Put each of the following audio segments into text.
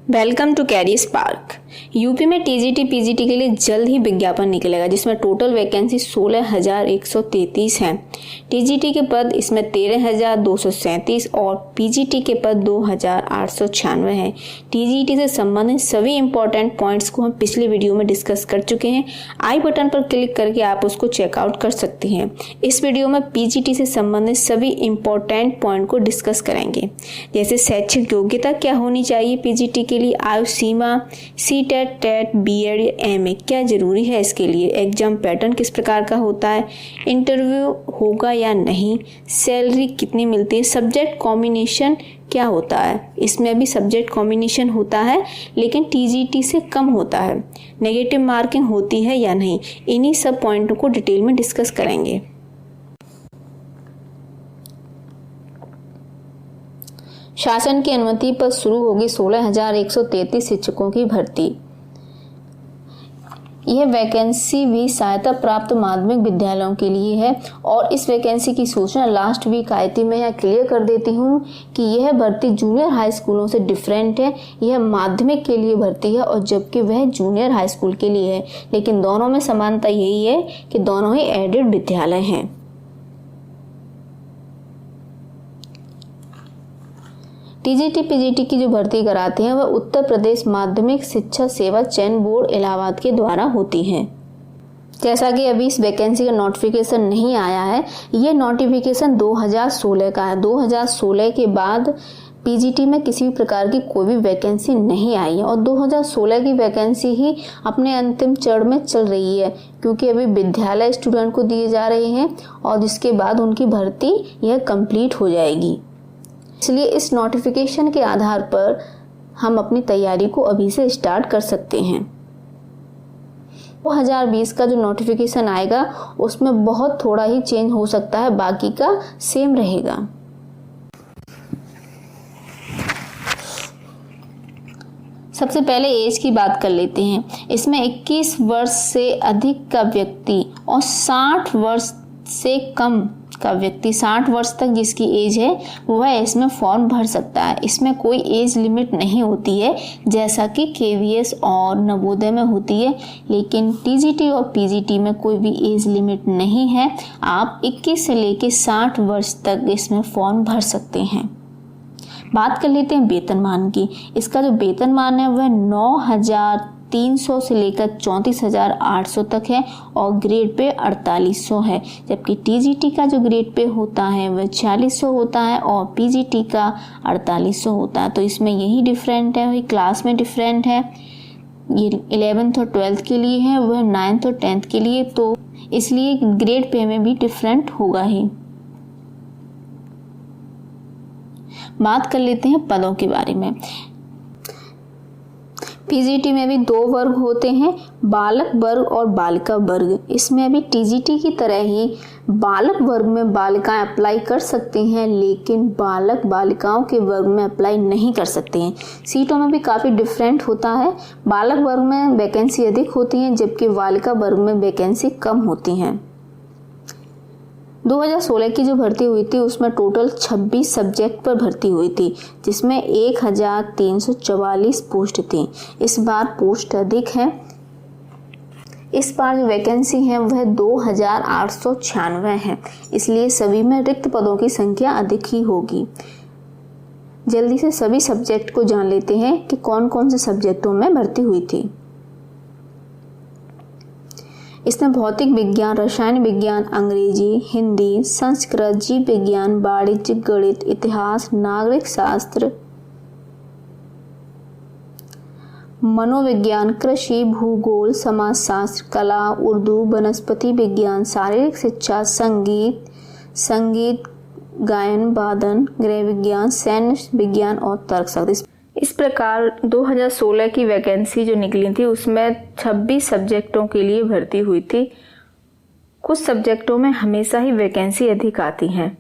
Welcome to career spark. UP में TGT PGT के लिए जल्द ही विज्ञापन निकलेगा, जिसमें टोटल वैकेंसी 16,133 हैं। टीजीटी के पद इसमें 13,237 और पीजीटी के पद 2,896 हैं। टीजीटी से संबंधित सभी इंपॉर्टेंट पॉइंट्स को हम पिछले वीडियो में डिस्कस कर चुके हैं। आई बटन पर क्लिक करके आप उसको चेकआउट कर सकते हैं। इस वीडियो में पीजीटी से संबंधित सभी इंपॉर्टेंट पॉइंट को डिस्कस करेंगे, जैसे शैक्षिक योग्यता क्या होनी चाहिए पीजीटी के लिए, आयु सीमा, सीटेट, टेट, बीएड या एमए क्या जरूरी है इसके लिए, एग्जाम पैटर्न किस प्रकार का होता है, इंटरव्यू होगा या नहीं, सैलरी कितनी मिलती है, सब्जेक्ट कॉम्बिनेशन क्या होता है, इसमें भी सब्जेक्ट कॉम्बिनेशन होता है लेकिन टीजीटी से कम होता है, नेगेटिव मार्किंग होती है या नहीं, इन्हीं सब पॉइंटों को डिटेल में डिस्कस करेंगे। शासन की अनुमति पर शुरू होगी 16,133 शिक्षकों की भर्ती। यह वैकेंसी भी सहायता प्राप्त माध्यमिक विद्यालयों के लिए है और इस वैकेंसी की सूचना लास्ट वीक आई थी। मैं यहाँ क्लियर कर देती हूँ कि यह भर्ती जूनियर हाई स्कूलों से डिफरेंट है। यह माध्यमिक के लिए भर्ती है और जबकि वह जूनियर हाई स्कूल के लिए है, लेकिन दोनों में समानता यही है कि दोनों ही एडेड विद्यालय हैं। टीजीटी पीजीटी की जो भर्ती कराते हैं वह उत्तर प्रदेश माध्यमिक शिक्षा सेवा चयन बोर्ड इलाहाबाद के द्वारा होती है। जैसा कि अभी इस वैकेंसी का नोटिफिकेशन नहीं आया है, यह नोटिफिकेशन 2016 का है। 2016 के बाद पीजीटी में किसी भी प्रकार की कोई भी वैकेंसी नहीं आई है और 2016 की वैकेंसी ही अपने अंतिम चरण में चल रही है, क्योंकि अभी विद्यालय स्टूडेंट को दिए जा रहे हैं और जिसके बाद उनकी भर्ती यह कंप्लीट हो जाएगी। इसलिए इस नोटिफिकेशन के आधार पर हम अपनी तैयारी को अभी से स्टार्ट कर सकते हैं। 2020 का जो नोटिफिकेशन आएगा उसमें बहुत थोड़ा ही चेंज हो सकता है, बाकी का सेम रहेगा। सबसे पहले एज की बात कर लेते हैं। इसमें 21 वर्ष से अधिक का व्यक्ति और 60 वर्ष से कम का व्यक्ति, 60 वर्ष तक जिसकी एज है वह इसमें फॉर्म भर सकता है। इसमें कोई एज लिमिट नहीं होती है जैसा कि केवीएस और नवोदय में होती है, लेकिन टीजीटी और पीजीटी में कोई भी एज लिमिट नहीं है। आप 21 से लेकर 60 वर्ष तक इसमें फॉर्म भर सकते हैं। बात कर लेते हैं वेतनमान की। इसका जो वेतनमान है वह 9,300 से लेकर 34,800 तक है और ग्रेड पे 4800 है, जबकि टीजीटी का जो ग्रेड पे होता है वह 4600 होता है और पीजीटी का 4800 होता है। तो इसमें यही डिफरेंट है, वही क्लास में डिफरेंट है। ये 11th और 12th के लिए है, वह 9th और 10th के लिए, तो इसलिए ग्रेड पे में भी डिफरेंट होगा ही। बात कर लेते हैं पदों के बारे में। पीजीटी में भी 2 वर्ग होते हैं, बालक वर्ग और बालिका वर्ग। इसमें भी टीजीटी की तरह ही बालक वर्ग में बालिकाएं अप्लाई कर सकती हैं, लेकिन बालक बालिकाओं के वर्ग में अप्लाई नहीं कर सकते हैं। सीटों में भी काफ़ी डिफरेंट होता है। बालक वर्ग में वैकेंसी अधिक होती हैं जबकि बालिका वर्ग में वैकेंसी कम होती हैं। 2016 की जो भर्ती हुई थी उसमें टोटल 26 सब्जेक्ट पर भर्ती हुई थी, जिसमें 1,344 पोस्ट थी। इस बार पोस्ट अधिक है। इस बार जो वैकेंसी है वह 2,896 है, इसलिए सभी में रिक्त पदों की संख्या अधिक ही होगी। जल्दी से सभी सब्जेक्ट को जान लेते हैं कि कौन कौन से सब्जेक्टों में भर्ती हुई थी। इसमें भौतिक विज्ञान, रसायन विज्ञान, अंग्रेजी, हिंदी, संस्कृत, जीव विज्ञान, वाणिज्य, गणित, इतिहास, नागरिक शास्त्र, मनोविज्ञान, कृषि, भूगोल, समाजशास्त्र, कला, उर्दू, वनस्पति विज्ञान, शारीरिक शिक्षा, संगीत, गायन, वादन, गृह विज्ञान, सैन्य विज्ञान और तर्कशास्त्र। इस प्रकार 2016 की वैकेंसी जो निकली थी उसमें 26 सब्जेक्टों के लिए भर्ती हुई थी। कुछ सब्जेक्टों में हमेशा ही वैकेंसी अधिक आती हैं,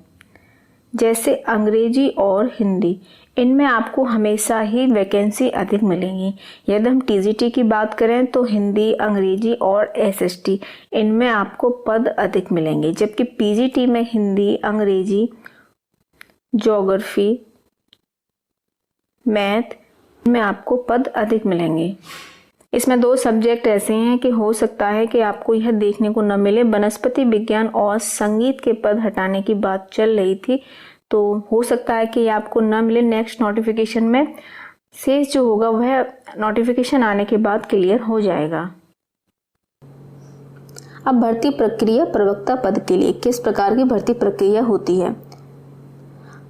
जैसे अंग्रेजी और हिंदी। इनमें आपको हमेशा ही वैकेंसी अधिक मिलेंगी। यदि हम टीजीटी की बात करें तो हिंदी, अंग्रेजी और एसएसटी, इनमें आपको पद अधिक मिलेंगे, जबकि पीजीटी में हिंदी, अंग्रेजी, ज्योग्राफी, मैथ, में आपको पद अधिक मिलेंगे। इसमें 2 सब्जेक्ट ऐसे हैं कि हो सकता है कि आपको यह देखने को न मिले। वनस्पति विज्ञान और संगीत के पद हटाने की बात चल रही थी, तो हो सकता है कि आपको न मिले नेक्स्ट नोटिफिकेशन में। शेष जो होगा वह नोटिफिकेशन आने के बाद क्लियर हो जाएगा। अब भर्ती प्रक्रिया प्रवक्ता पद के लिए किस प्रकार की भर्ती प्रक्रिया होती है।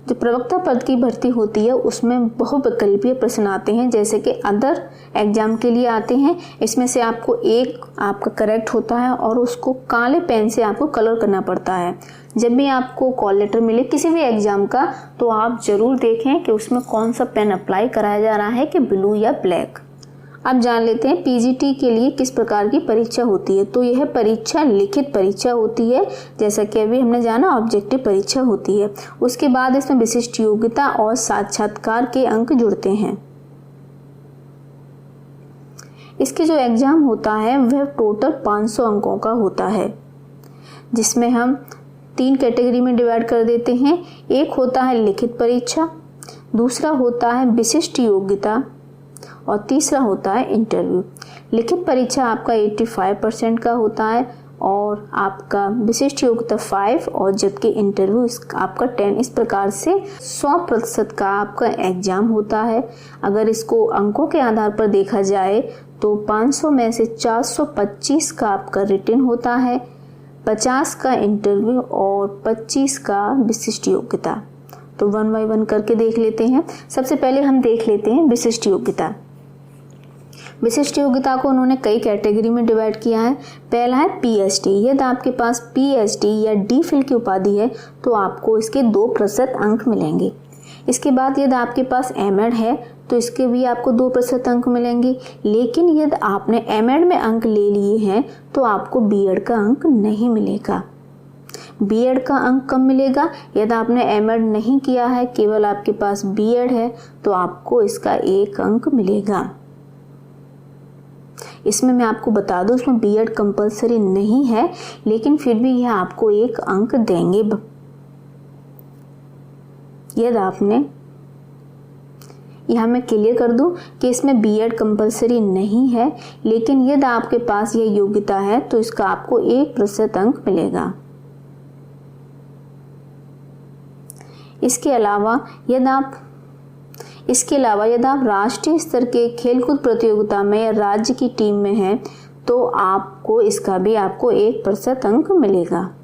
जो प्रवक्ता पद की भर्ती होती है उसमें बहुविकल्पीय प्रश्न आते हैं, जैसे कि अदर एग्जाम के लिए आते हैं। इसमें से आपको एक आपका करेक्ट होता है और उसको काले पेन से आपको कलर करना पड़ता है। जब भी आपको कॉल लेटर मिले किसी भी एग्जाम का, तो आप जरूर देखें कि उसमें कौन सा पेन अप्लाई कराया जा रहा है, कि ब्लू या ब्लैक। अब जान लेते हैं पीजीटी के लिए किस प्रकार की परीक्षा होती है। तो यह परीक्षा लिखित परीक्षा होती है, जैसा कि अभी हमने जाना ऑब्जेक्टिव परीक्षा होती है। उसके बाद इसमें विशिष्ट योग्यता और साक्षात्कार के अंक जुड़ते हैं। इसके जो एग्जाम होता है वह टोटल 500 अंकों का होता है, जिसमें हम 3 कैटेगरी में डिवाइड कर देते हैं। एक होता है लिखित परीक्षा, दूसरा होता है विशिष्ट योग्यता और तीसरा होता है इंटरव्यू। लिखित परीक्षा आपका 85% का होता है और आपका विशिष्ट योग्यता 5 और जबकि इंटरव्यू आपका 10। इस प्रकार से 100% का आपका एग्जाम होता है। अगर इसको अंकों के आधार पर देखा जाए तो 500 में से 425 का आपका रिटन होता है, 50 का इंटरव्यू और 25 का विशिष्ट योग्यता। तो 1 बाय 1 करके देख लेते हैं। सबसे पहले हम देख लेते हैं विशिष्ट योग्यता। विशिष्ट योग्यता को उन्होंने कई कैटेगरी में डिवाइड किया है। पहला है पीएचडी। यदि आपके पास पीएचडी या डी.फिल की उपाधि है तो आपको इसके 2% अंक मिलेंगे। इसके बाद यदि आपके पास एमएड है तो इसके भी आपको 2% अंक मिलेंगे। लेकिन यदि आपने एमएड में अंक ले लिए हैं तो आपको बीएड का अंक नहीं मिलेगा। बीएड का अंक कम मिलेगा। यदि आपने एमएड नहीं किया है, केवल आपके पास बीएड है, तो आपको इसका 1 अंक मिलेगा। इसमें मैं आपको बता दूं, इसमें बीएड कंपलसरी नहीं है, लेकिन फिर भी यह आपको 1 अंक देंगे। यदि आपने, यह मैं क्लियर कर दूं कि इसमें बीएड कंपलसरी नहीं है, लेकिन यदि आपके पास यह योग्यता है तो इसका आपको 1% अंक मिलेगा। इसके अलावा यदि आप राष्ट्रीय स्तर के खेलकूद प्रतियोगिता में या राज्य की टीम में हैं तो आपको इसका भी आपको 1% अंक मिलेगा।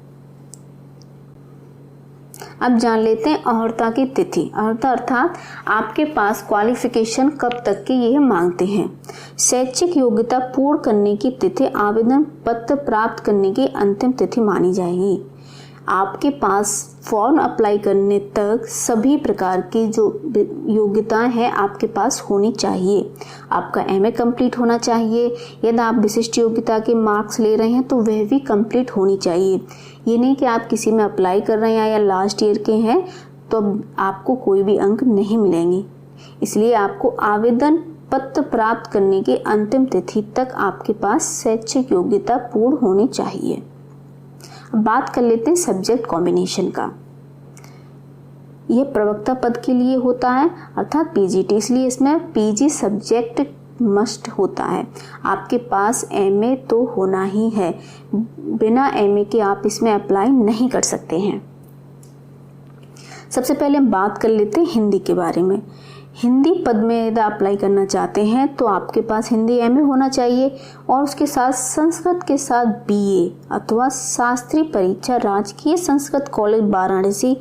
अब जान लेते हैं अर्हता की तिथि। अर्हता अर्थात आपके पास क्वालिफिकेशन कब तक की यह मांगते हैं। शैक्षिक योग्यता पूर्ण करने की तिथि आवेदन पत्र प्राप्त करने की अंतिम तिथि मानी जाएगी। आपके पास फॉर्म अप्लाई करने तक सभी प्रकार की जो योग्यताएं हैं आपके पास होनी चाहिए। आपका एमए कंप्लीट होना चाहिए। यदि आप विशिष्ट योग्यता के मार्क्स ले रहे हैं तो वह भी कंप्लीट होनी चाहिए। ये नहीं कि आप किसी में अप्लाई कर रहे हैं या लास्ट ईयर के हैं तो आपको कोई भी अंक नहीं मिलेंगे। इसलिए आपको आवेदन पत्र प्राप्त करने की अंतिम तिथि तक आपके पास शैक्षिक योग्यता पूर्ण होनी चाहिए। अब बात कर लेते हैं सब्जेक्ट कॉम्बिनेशन का। यह प्रवक्ता पद के लिए होता है अर्थात पीजीटी, इसलिए इसमें पीजी सब्जेक्ट मस्ट होता है। आपके पास एमए तो होना ही है, बिना एमए के आप इसमें अप्लाई नहीं कर सकते हैं। सबसे पहले हम बात कर लेते हैं हिंदी के बारे में। हिंदी पद में यदि अप्लाई करना चाहते हैं तो आपके पास हिंदी एमए होना चाहिए और उसके साथ संस्कृत के साथ बीए अथवा शास्त्री परीक्षा राजकीय संस्कृत कॉलेज वाराणसी,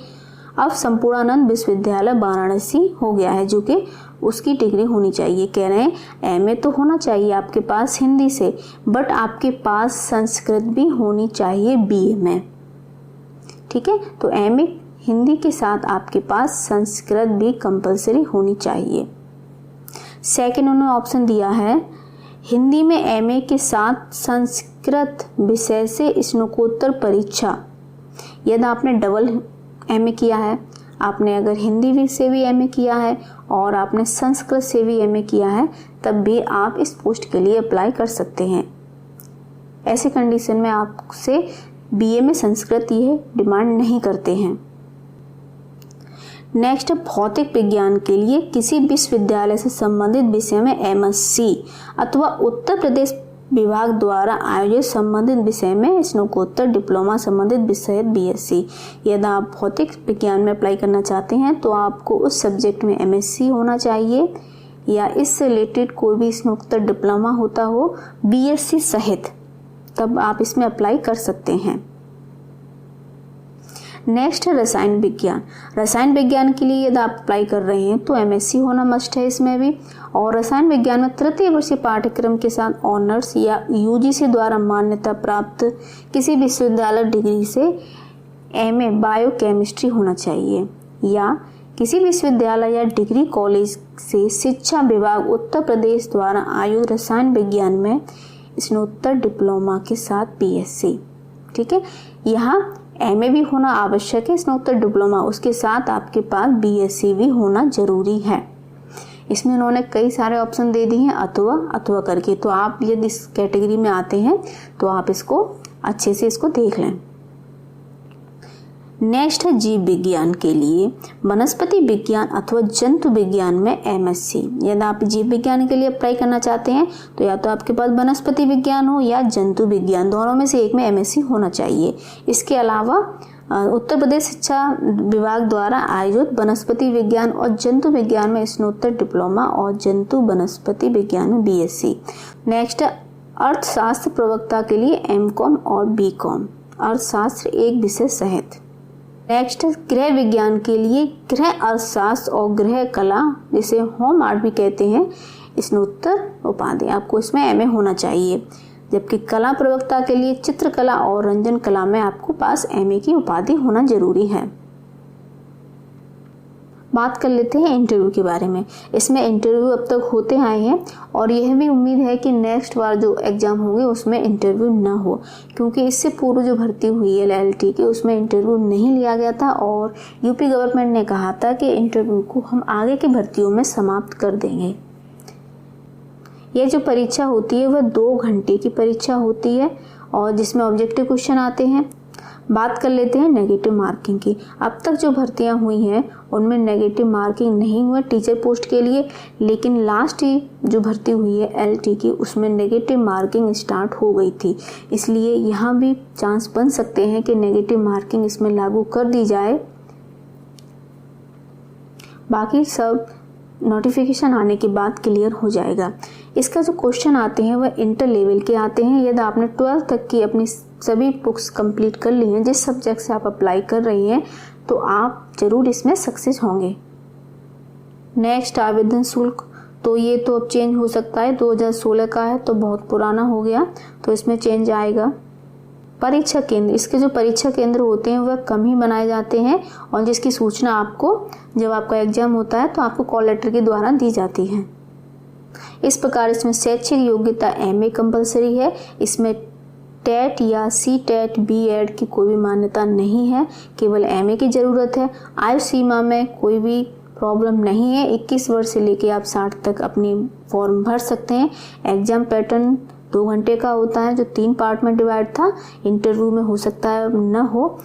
अब संपूर्णानंद विश्वविद्यालय वाराणसी हो गया है, जो कि उसकी डिग्री होनी चाहिए। कह रहे हैं एमए तो होना चाहिए आपके पास हिंदी से, बट आपके पास संस्कृत भी होनी चाहिए बीए में। ठीक है, तो एमए हिंदी के साथ आपके पास संस्कृत भी कंपलसरी होनी चाहिए। सेकंड उन्होंने ऑप्शन दिया है हिंदी में एमए के साथ संस्कृत विषय से स्नातकोत्तर परीक्षा। यदि आपने डबल एमए किया है, आपने अगर हिंदी से भी एमए किया है और आपने संस्कृत से भी एमए किया है, तब भी आप इस पोस्ट के लिए अप्लाई कर सकते हैं। ऐसे कंडीशन में आपसे बीए में संस्कृत ये डिमांड नहीं करते हैं। नेक्स्ट, भौतिक विज्ञान के लिए किसी विश्वविद्यालय से संबंधित विषय में एमएससी अथवा उत्तर प्रदेश विभाग द्वारा आयोजित संबंधित विषय में स्नातकोत्तर डिप्लोमा संबंधित विषय बीएससी। यदि आप भौतिक विज्ञान में अप्लाई करना चाहते हैं तो आपको उस सब्जेक्ट में एमएससी होना चाहिए या इससे रिलेटेड कोई भी स्नातकोत्तर डिप्लोमा होता हो बीएससी सहित, तब आप इसमें अप्लाई कर सकते हैं। नेक्स्ट है रसायन विज्ञान। रसायन विज्ञान के लिए यदि आप अप्लाई कर रहे हैं तो एमएससी होना मस्ट है इसमें भी। और रसायन विज्ञान में तृतीय वर्षीय पाठ्यक्रम के साथ ऑनर्स या यूजीसी द्वारा मान्यता प्राप्त किसी विश्वविद्यालय डिग्री से एमए बायोकेमिस्ट्री होना चाहिए या किसी विश्वविद्यालय या डिग्री कॉलेज से शिक्षा विभाग उत्तर प्रदेश द्वारा आयोजित रसायन विज्ञान में स्नातकोत्तर डिप्लोमा के साथ बीएससी। ठीक है, यहाँ एमए भी होना आवश्यक है स्नातकोत्तर डिप्लोमा, उसके साथ आपके पास बीएससी भी होना जरूरी है। इसमें उन्होंने कई सारे ऑप्शन दे दिए हैं अथवा करके, तो आप यदि इस कैटेगरी में आते हैं तो आप इसको अच्छे से इसको देख लें। नेक्स्ट है जीव विज्ञान के लिए वनस्पति विज्ञान अथवा जंतु विज्ञान में एमएससी। यदि आप जीव विज्ञान के लिए अप्लाई करना चाहते हैं तो या तो आपके पास वनस्पति विज्ञान हो या जंतु विज्ञान, दोनों में से एक में एमएससी होना चाहिए। इसके अलावा उत्तर प्रदेश शिक्षा विभाग द्वारा आयोजित वनस्पति विज्ञान और जंतु विज्ञान में स्नातकोत्तर डिप्लोमा और जंतु वनस्पति विज्ञान में बीएससी। नेक्स्ट अर्थशास्त्र प्रवक्ता के लिए एमकॉम और बीकॉम, अर्थशास्त्र एक विषय सहित। नेक्स्ट गृह विज्ञान के लिए गृह अर्थशास्त्र और गृह कला, जिसे होम आर्ट भी कहते हैं, स्नातकोत्तर उपाधि आपको इसमें एमए होना चाहिए। जबकि कला प्रवक्ता के लिए चित्रकला और रंजन कला में आपको पास एमए की उपाधि होना जरूरी है। बात कर लेते हैं इंटरव्यू के बारे में। इसमें इंटरव्यू अब तक होते आए हैं और यह भी उम्मीद है कि नेक्स्ट बार जो एग्ज़ाम होंगे उसमें इंटरव्यू ना हो, क्योंकि इससे पूर्व जो भर्ती हुई है LLT की उसमें इंटरव्यू नहीं लिया गया था और यूपी गवर्नमेंट ने कहा था कि इंटरव्यू को हम आगे की भर्तियों में समाप्त कर देंगे। ये जो परीक्षा होती है वह 2 घंटे की परीक्षा होती है और जिसमें ऑब्जेक्टिव क्वेश्चन आते हैं। बात कर लेते हैं नेगेटिव मार्किंग की। अब तक जो भर्तियां हुई हैं उनमें नेगेटिव मार्किंग नहीं हुआ टीचर पोस्ट के लिए, लेकिन लास्ट जो भर्ती हुई है LT की उसमें नेगेटिव मार्किंग स्टार्ट हो गई थी, इसलिए यहाँ भी चांस बन सकते हैं कि नेगेटिव मार्किंग इसमें लागू कर दी जाए। बाकी सब नोटिफिकेशन आने के बाद क्लियर हो जाएगा। इसका जो क्वेश्चन आते हैं वह इंटर लेवल के आते हैं। यदि आपने 12th तक की अपनी सभी बुक्स कंप्लीट कर ली हैं, जिस सब्जेक्ट से आप अप्लाई कर रही हैं, तो आप जरूर इसमें सक्सेस होंगे। नेक्स्ट आवेदन शुल्क, तो ये तो अब चेंज हो सकता है, 2016 का है तो बहुत पुराना हो गया, तो इसमें चेंज आएगा। परीक्षा केंद्र, इसके जो परीक्षा केंद्र होते हैं वह कम ही बनाए जाते हैं और जिसकी सूचना आपको जब आपका एग्जाम होता है तो आपको कॉल लेटर के द्वारा दी जाती है। इस प्रकार इसमें शैक्षिक योग्यता एमए कंपलसरी है। इसमें टेट या CTET B.Ed की कोई भी मान्यता नहीं है, केवल एमए की ज़रूरत है। आयु सीमा में कोई भी प्रॉब्लम नहीं है, 21 वर्ष से लेके आप 60 तक अपनी फॉर्म भर सकते हैं। एग्जाम पैटर्न 2 घंटे का होता है जो 3 पार्ट में डिवाइड था। इंटरव्यू में हो सकता है न हो।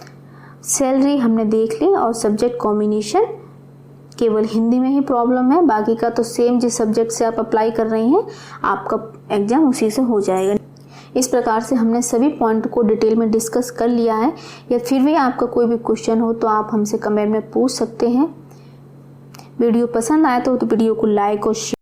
सैलरी हमने देख ली और सब्जेक्ट कॉम्बिनेशन केवल हिंदी में ही प्रॉब्लम है, बाकी का तो सेम जिस सब्जेक्ट से आप अप्लाई कर रही हैं आपका एग्जाम उसी से हो जाएगा। इस प्रकार से हमने सभी पॉइंट को डिटेल में डिस्कस कर लिया है। या फिर भी आपका कोई भी क्वेश्चन हो तो आप हमसे कमेंट में पूछ सकते हैं। वीडियो पसंद आए तो वीडियो को लाइक और शेयर